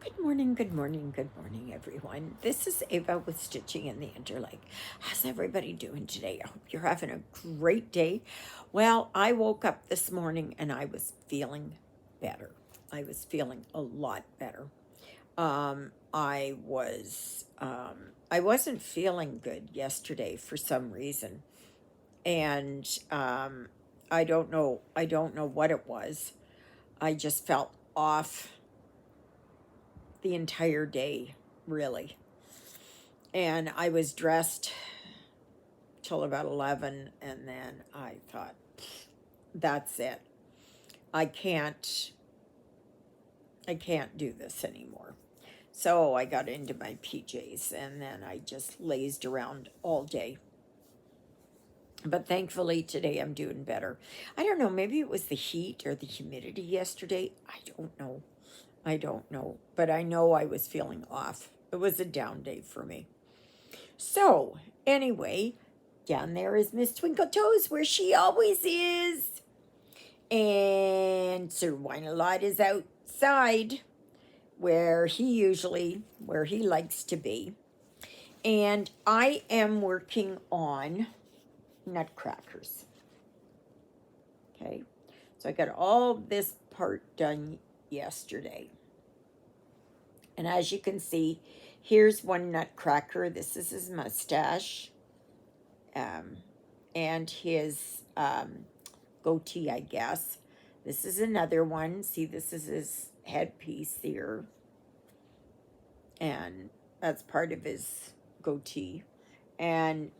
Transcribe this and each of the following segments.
Good morning, good morning, everyone. This is Eva with Stitching in the Interlake. How's everybody doing today? I hope you're having a great day. Well, I woke up this morning and I was feeling better. I was feeling a lot better. I wasn't feeling good yesterday for some reason, and I don't know what it was. I just felt off the entire day, really. And I was dressed till about 11, and then I thought, that's it. I can't I can't do this anymore. So I got into my PJs and then I just lazed around all day. But thankfully today I'm doing better. I don't know, maybe it was the heat or the humidity yesterday. I don't know. I don't know, but I know I was feeling off. It was a down day for me. So, anyway, down there is Miss Twinkle Toes, where she always is. And Sir Wine-a-Lot is outside, where he likes to be. And I am working on Nutcrackers. Okay, so I got all this part done yesterday. And as you can see, here's one Nutcracker. This is his mustache. And his goatee, I guess. This is another one. See, this is his headpiece here. And that's part of his goatee. And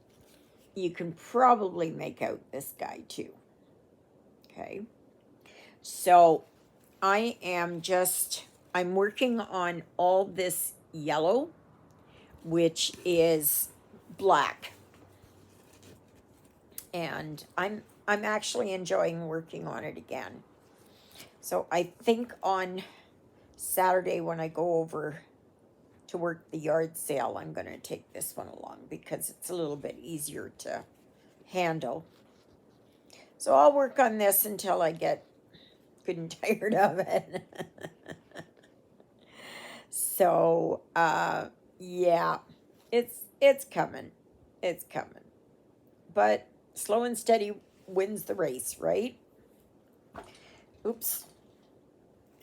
you can probably make out this guy too. Okay. So I'm working on all this yellow, which is black. And I'm actually enjoying working on it again. So I think on Saturday when I go over to work the yard sale, I'm going to take this one along because it's a little bit easier to handle. So I'll work on this until I get good and tired of it. So yeah, it's coming. It's coming. But slow and steady wins the race, right? Oops.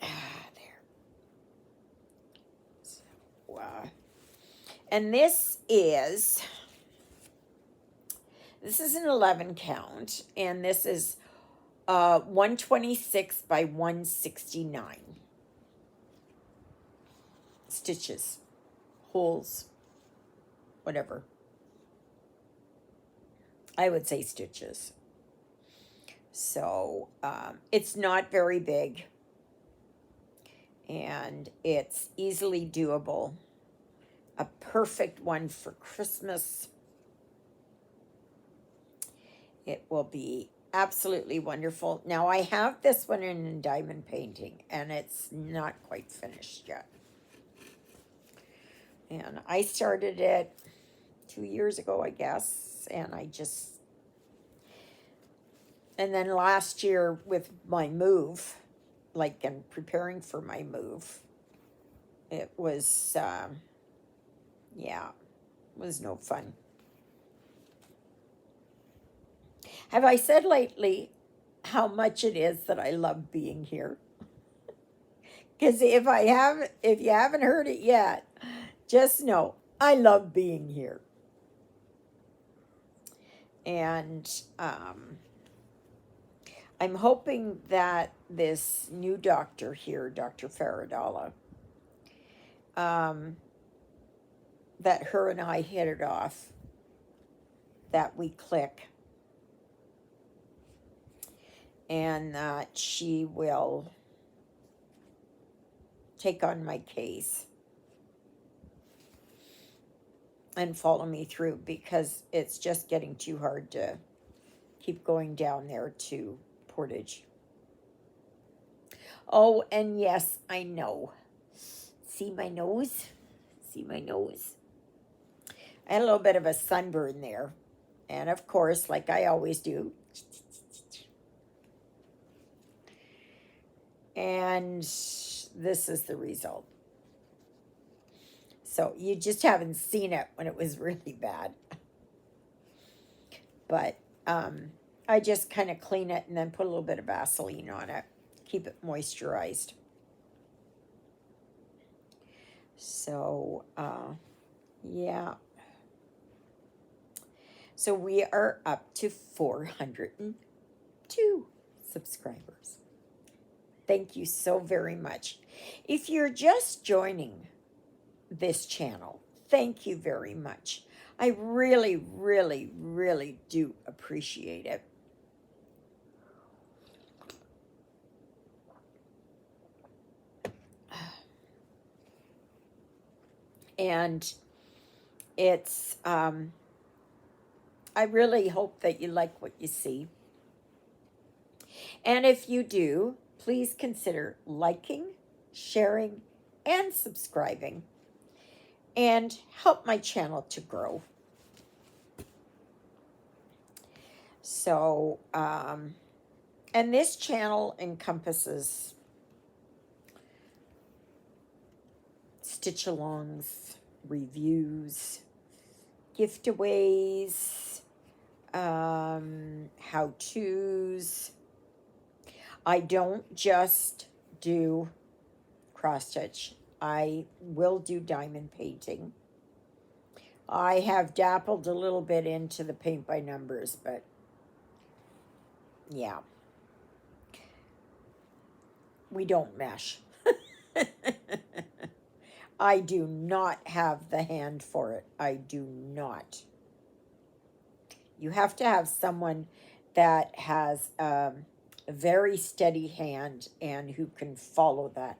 There. So, and this is an 11 count, and this is 126 by 169 stitches, holes, whatever. I would say stitches. So it's not very big, and it's easily doable. A perfect one for Christmas. It will be absolutely wonderful. Now I have this one in diamond painting, and it's not quite finished yet. And I started it 2 years ago, I guess, and then last year with my move, like in preparing for my move, it was, it was no fun. Have I said lately how much it is that I love being here? Because if you haven't heard it yet, just know I love being here. And I'm hoping that this new doctor here, Dr. Faradala, that her and I hit it off, that we click, and that she will take on my case and follow me through, because it's just getting too hard to keep going down there to Portage. Oh, and yes, I know. See my nose? See my nose? I had a little bit of a sunburn there. And of course, like I always do. And this is the result. So you just haven't seen it when it was really bad. But I just kind of clean it and then put a little bit of Vaseline on it. Keep it moisturized. So, yeah. So we are up to 402 subscribers. Thank you so very much. If you're just joining this channel, thank you very much. I really, really, really do appreciate it. And it's, I really hope that you like what you see. And if you do, please consider liking, sharing, and subscribing, and help my channel to grow. So, and this channel encompasses stitch-alongs, reviews, gift-aways, how-tos. I don't just do cross-stitch. I will do diamond painting. I have dabbled a little bit into the paint by numbers, but yeah. We don't mesh. I do not have the hand for it. I do not. You have to have someone that has a very steady hand and who can follow that.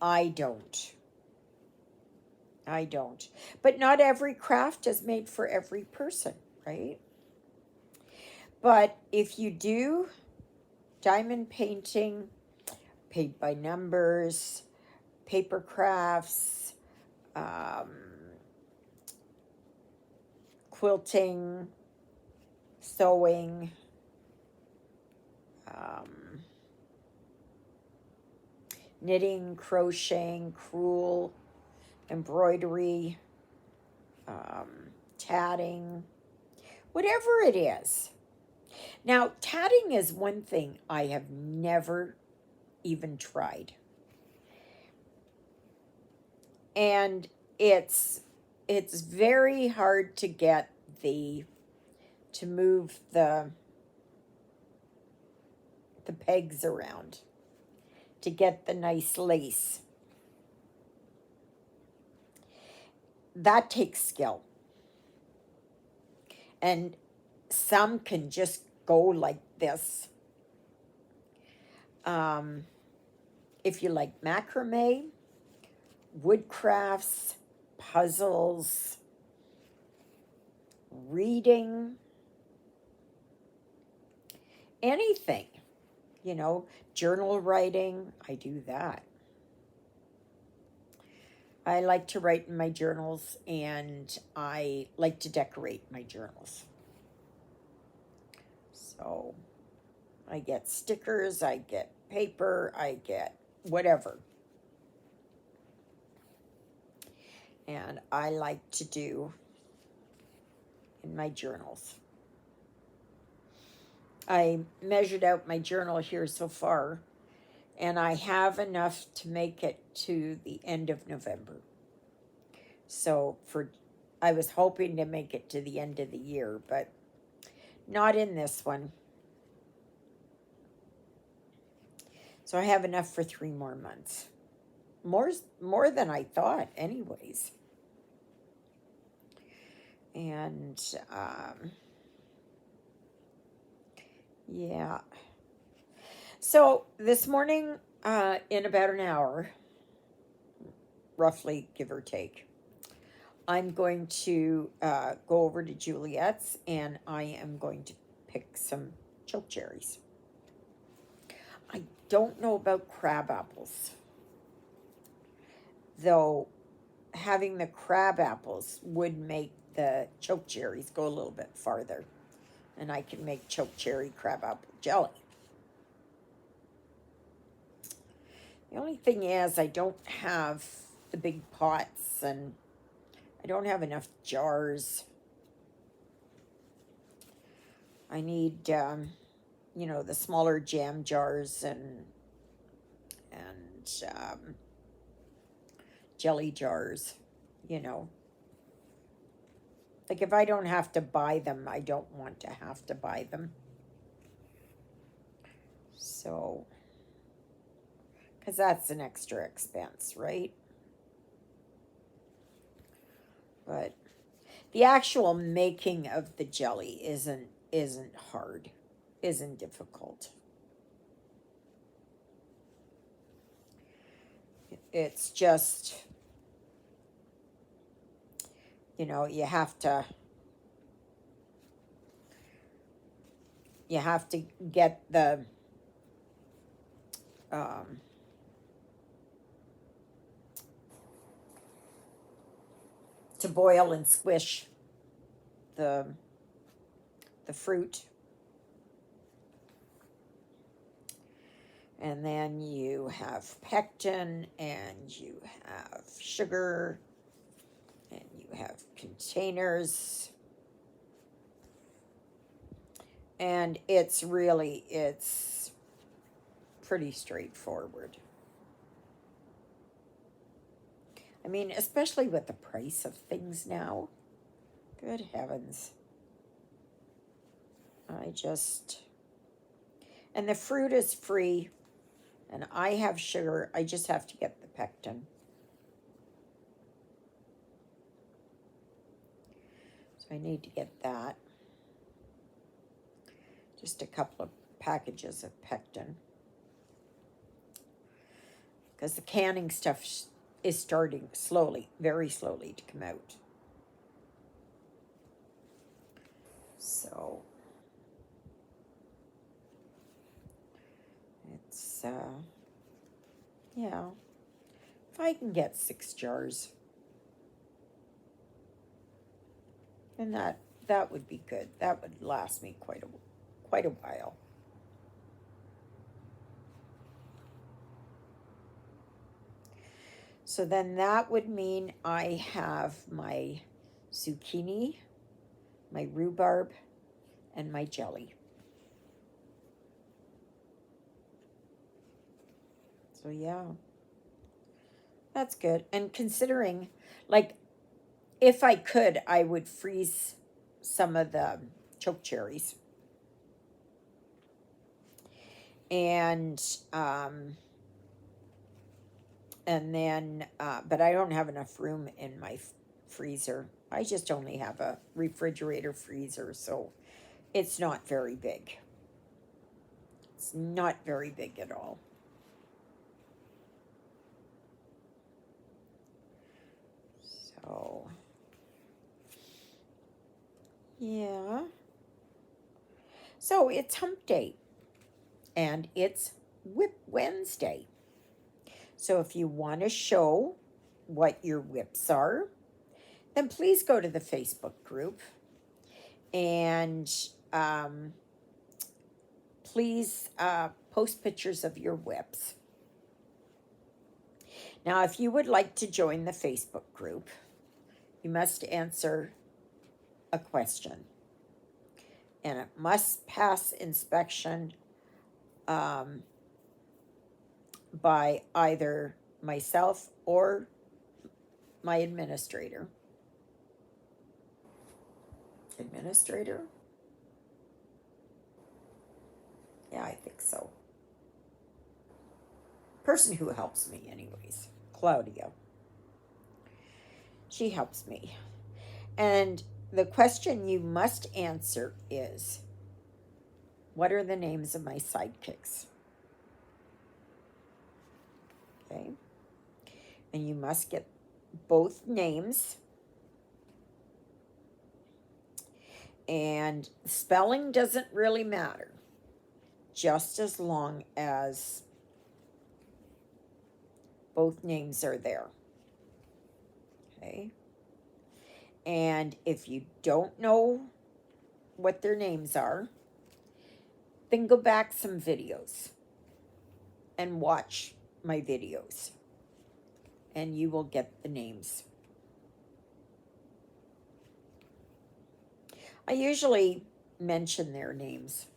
I don't. I don't. But not every craft is made for every person, right? But if you do diamond painting, paint by numbers, paper crafts, quilting, sewing, knitting, crocheting, crewel, embroidery, tatting, whatever it is. Now, tatting is one thing I have never even tried. And it's very hard to get to move the pegs around to get the nice lace. That takes skill. And some can just go like this. If you like macrame, wood crafts, puzzles, reading, anything, journal writing, I do that. I like to write in my journals, and I like to decorate my journals. So I get stickers, I get paper, I get whatever. And I like to do in my journals. I measured out my journal here so far, and I have enough to make it to the end of November. So I was hoping to make it to the end of the year, but not in this one. So I have enough for 3 more months. More than I thought, anyways. And, yeah. So this morning, in about an hour, roughly, give or take, I'm going to go over to Juliet's, and I am going to pick some choke cherries. I don't know about crab apples, though having the crab apples would make the choke cherries go a little bit farther, and I can make choke cherry crab apple jelly. The only thing is I don't have the big pots, and I don't have enough jars. I need, you know, the smaller jam jars and jelly jars, you know. Like, if I don't have to buy them, I don't want to have to buy them. So, because that's an extra expense, right? But the actual making of the jelly isn't hard, isn't difficult. It's just, you know, you have to get the to boil and squish the fruit, and then you have pectin, and you have sugar, and you have containers, and it's pretty straightforward. I mean, especially with the price of things now. Good heavens. And the fruit is free, and I have sugar. I just have to get the pectin. So I need to get that. Just a couple of packages of pectin. Because the canning stuff is starting slowly, very slowly to come out. So it's, yeah, if I can get 6 jars, then that would be good. That would last me quite a while. So then that would mean I have my zucchini, my rhubarb, and my jelly. So yeah, that's good. And considering, like, if I could, I would freeze some of the choke cherries. And then, but I don't have enough room in my freezer. I just only have a refrigerator freezer, so it's not very big. It's not very big at all. So, yeah. So it's hump day, and it's Whip Wednesday. So if you want to show what your whips are, then please go to the Facebook group and please post pictures of your whips. Now, if you would like to join the Facebook group, you must answer a question. And it must pass inspection by either myself or my administrator. Administrator? Yeah, I think so. Person who helps me, anyways. Claudia. She helps me. And the question you must answer is, what are the names of my sidekicks? Okay. And you must get both names. And spelling doesn't really matter, just as long as both names are there. Okay. And if you don't know what their names are, then go back some videos and watch my videos, and you will get the names. I usually mention their names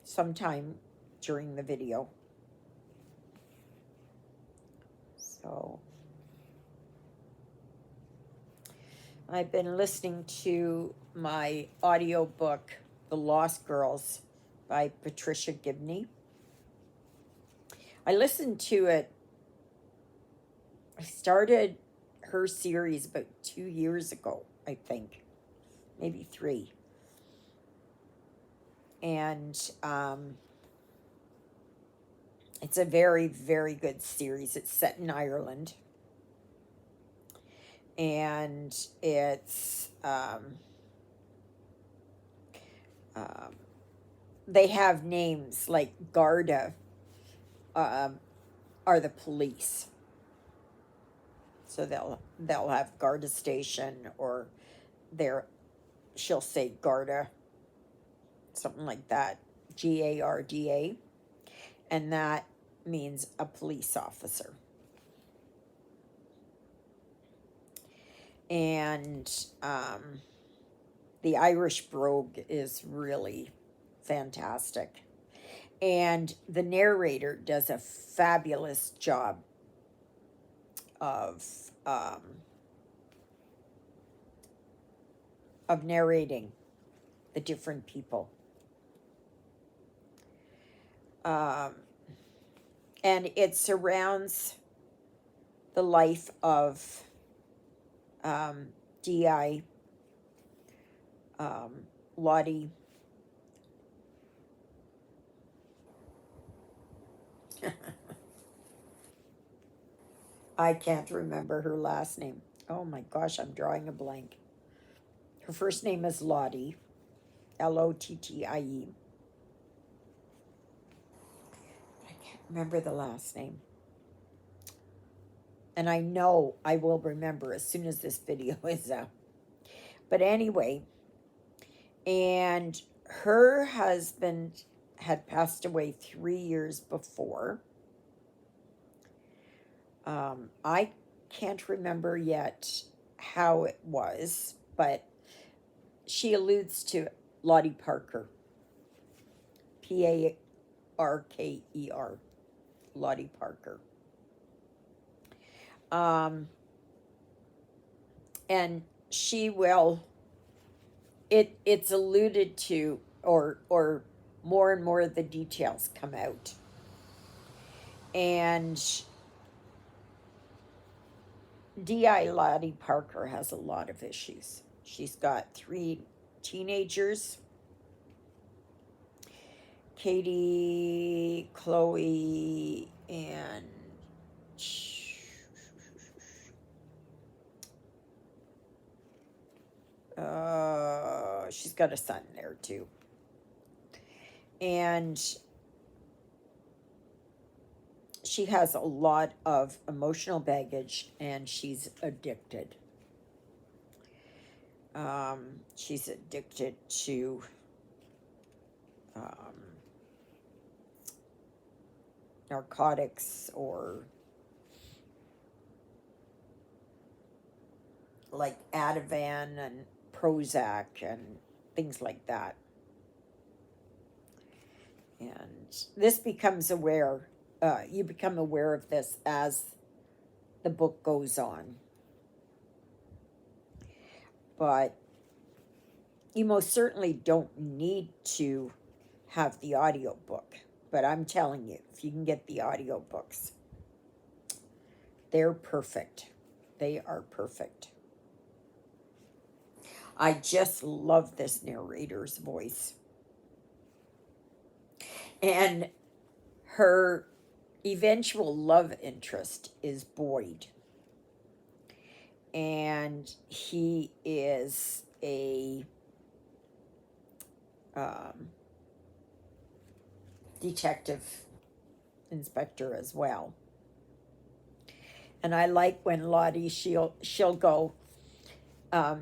sometime during the video. So I've been listening to my audiobook, The Lost Girls by Patricia Gibney. I listened to it. I started her series about 2 years ago, I think, maybe 3. And it's a very, very good series. It's set in Ireland. And it's, they have names like Garda are the police. So they'll have Garda Station, or she'll say Garda, something like that, Garda, and that means a police officer. And the Irish brogue is really fantastic. And the narrator does a fabulous job of narrating the different people. And it surrounds the life of D.I., Lottie, I can't remember her last name. Oh my gosh, I'm drawing a blank. Her first name is Lottie, Lottie. I can't remember the last name. And I know I will remember as soon as this video is out. But anyway, and her husband had passed away 3 years before. I can't remember yet how it was, but she alludes to Lottie Parker. Parker. Lottie Parker. And she will, it's alluded to, or more and more of the details come out. And D.I. Lottie Parker has a lot of issues. She's got 3 teenagers, Katie, Chloe, and she's got a son there too. And she has a lot of emotional baggage, and she's addicted. She's addicted to narcotics, or like Ativan and Prozac and things like that. And this becomes aware, you become aware of this as the book goes on. But you most certainly don't need to have the audiobook. But I'm telling you, if you can get the audiobooks, they're perfect. They are perfect. I just love this narrator's voice. And her eventual love interest is Boyd. And he is a detective inspector as well. And I like when Lottie, she'll go,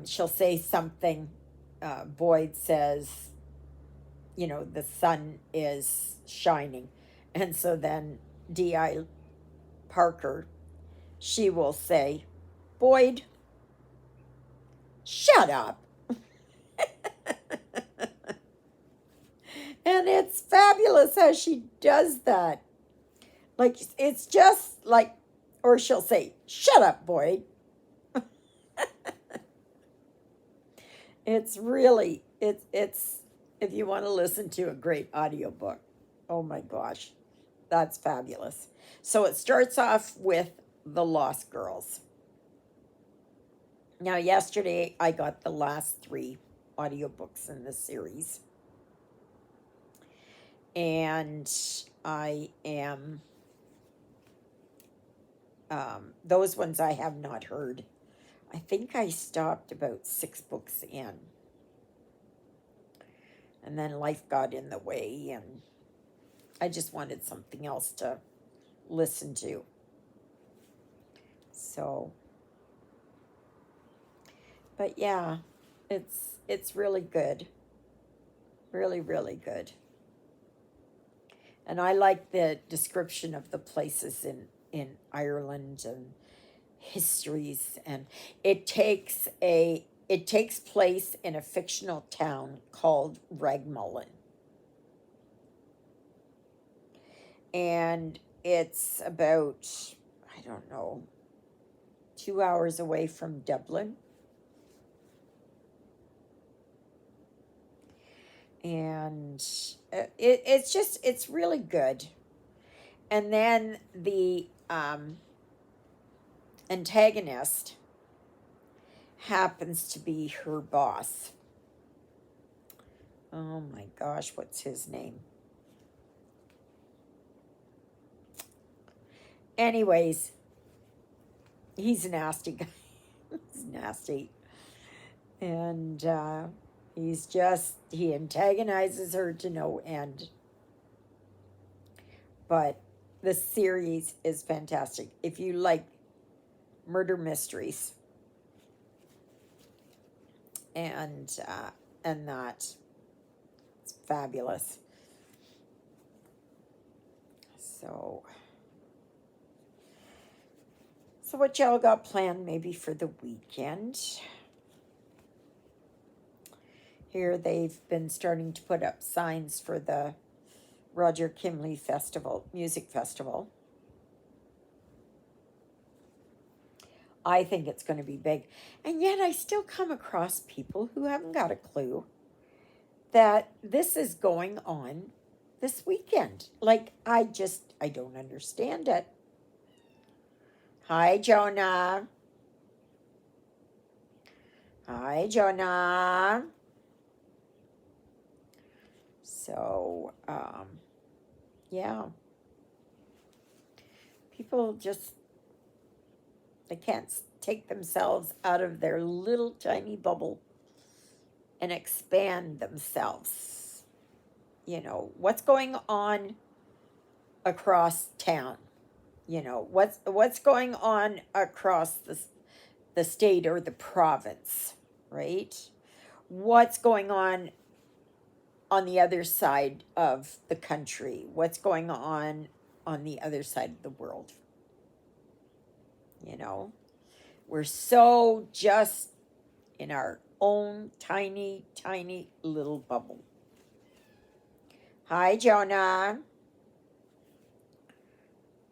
she'll say something, Boyd says, the sun is shining. And so then D.I. Parker, she will say, Boyd, shut up. And it's fabulous how she does that. Like, it's just like, or she'll say, "Shut up, Boyd." It's really, it's, if you want to listen to a great audiobook, oh my gosh, that's fabulous. So it starts off with The Lost Girls. Now, yesterday I got the last 3 audiobooks in this series. And I am, those ones I have not heard. I think I stopped about 6 books in. And then life got in the way, and I just wanted something else to listen to. So, but yeah, it's really good. Really, really good. And I like the description of the places in Ireland and histories, and it takes place in a fictional town called Ragmullin. And it's about, I don't know, 2 hours away from Dublin. And it's really good. And then the antagonist happens to be her boss. Oh my gosh, what's his name? Anyways, he's a nasty guy. He's nasty. And he antagonizes her to no end. But the series is fantastic. If you like murder mysteries and that, it's fabulous. So what y'all got planned maybe for the weekend? Here they've been starting to put up signs for the Roger Kimley music festival. I think it's going to be big. And yet I still come across people who haven't got a clue that this is going on this weekend. Like, I don't understand it. Hi, Jonah. Hi, Jonah. So, yeah. People just, they can't take themselves out of their little tiny bubble and expand themselves. You know, what's going on across town? You know, what's going on across the state or the province, right? What's going on the other side of the country? What's going on the other side of the world? You know, we're so just in our own tiny, tiny little bubble. Hi, Jonah.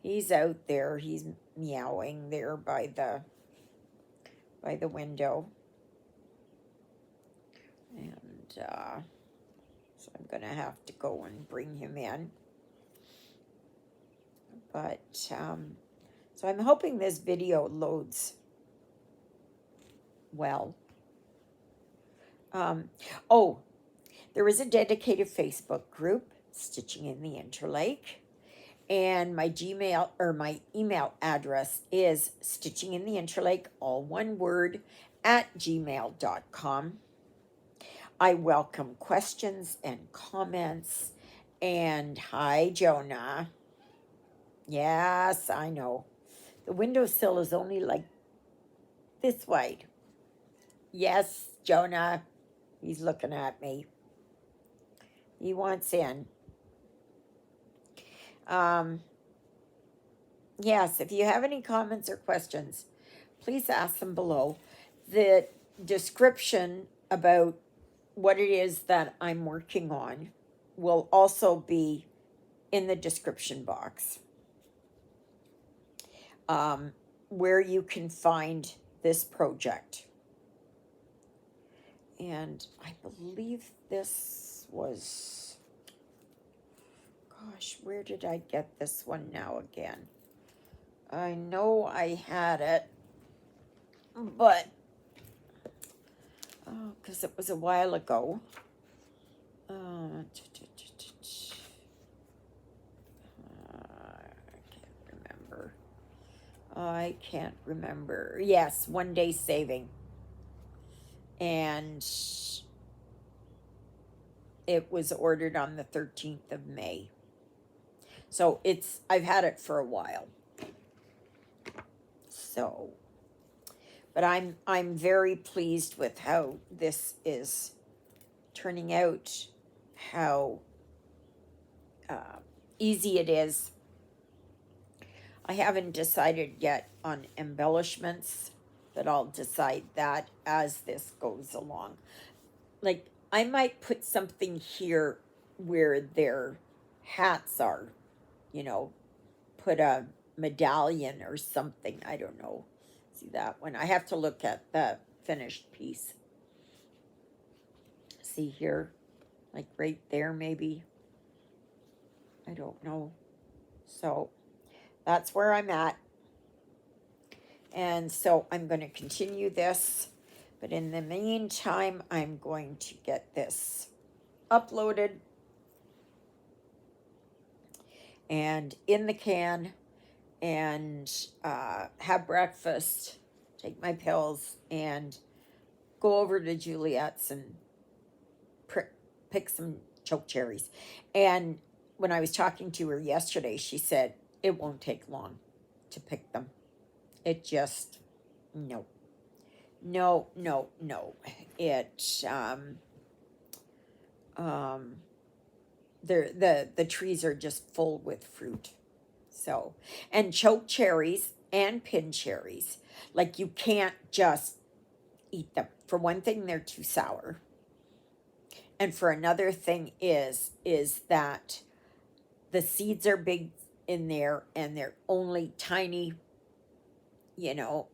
He's out there. He's meowing there by the window. And so I'm going to have to go and bring him in. But, so I'm hoping this video loads well. Oh, there is a dedicated Facebook group, Stitching in the Interlake. And my Gmail or my email address is stitchingintheinterlake, all one word, @gmail.com. I welcome questions and comments. And hi, Jonah. Yes, I know. The windowsill is only like this wide. Yes, Jonah. He's looking at me. He wants in. Yes, if you have any comments or questions, please ask them below. The description about what it is that I'm working on will also be in the description box, where you can find this project. And I believe this was, gosh, where did I get this one now again? I know I had it, but, oh, because it was a while ago. I can't remember. Yes, 1 day saving. And it was ordered on the 13th of May. So I've had it for a while. So, but I'm very pleased with how this is turning out, how easy it is. I haven't decided yet on embellishments, but I'll decide that as this goes along. Like, I might put something here where their hats are, put a medallion or something. I don't know. See that one? I have to look at the finished piece. See here? Like right there, maybe. I don't know. So that's where I'm at. And so I'm going to continue this. But in the meantime, I'm going to get this uploaded and in the can, and have breakfast, take my pills, and go over to Juliet's and pick some choke cherries. And when I was talking to her yesterday, she said it won't take long to pick them. It just, no. It, the trees are just full with fruit. So, and choke cherries and pin cherries, like, you can't just eat them. For one thing, they're too sour. And for another thing is that the seeds are big in there and they're only tiny,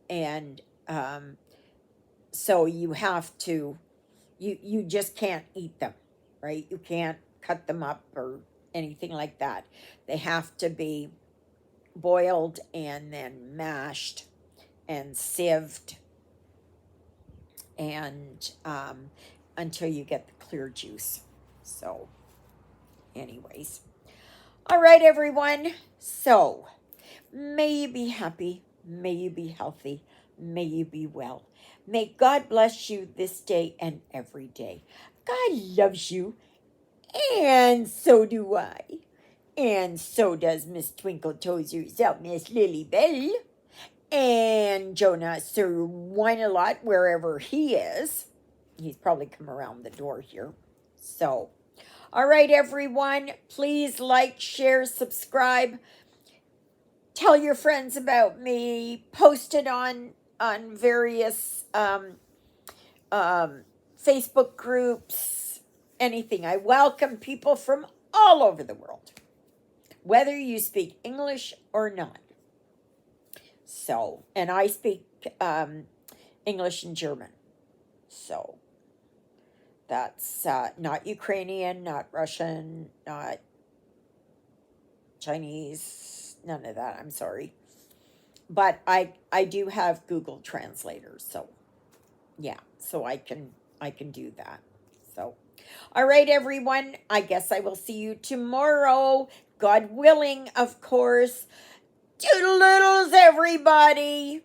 and so you have to, you just can't eat them, right? You can't cut them up or anything like that. They have to be boiled and then mashed and sieved, and until you get the clear juice. So anyways, all right, everyone. So may you be happy, may you be healthy, may you be well. May God bless you this day and every day. God loves you, and so do I. And so does Miss Twinkle Toes herself, Miss Lily Bell. And Jonah Sir Whine-a-Lot, wherever he is. He's probably come around the door here. So, all right, everyone. Please like, share, subscribe. Tell your friends about me. Post it on various Facebook groups. Anything. I welcome people from all over the world, whether you speak English or not. So, and I speak English and German. So, that's not Ukrainian, not Russian, not Chinese, none of that. I'm sorry. But I do have Google Translators, so yeah, so I can do that. So, all right, everyone. I guess I will see you tomorrow, God willing, of course. Toodle-oodles, everybody.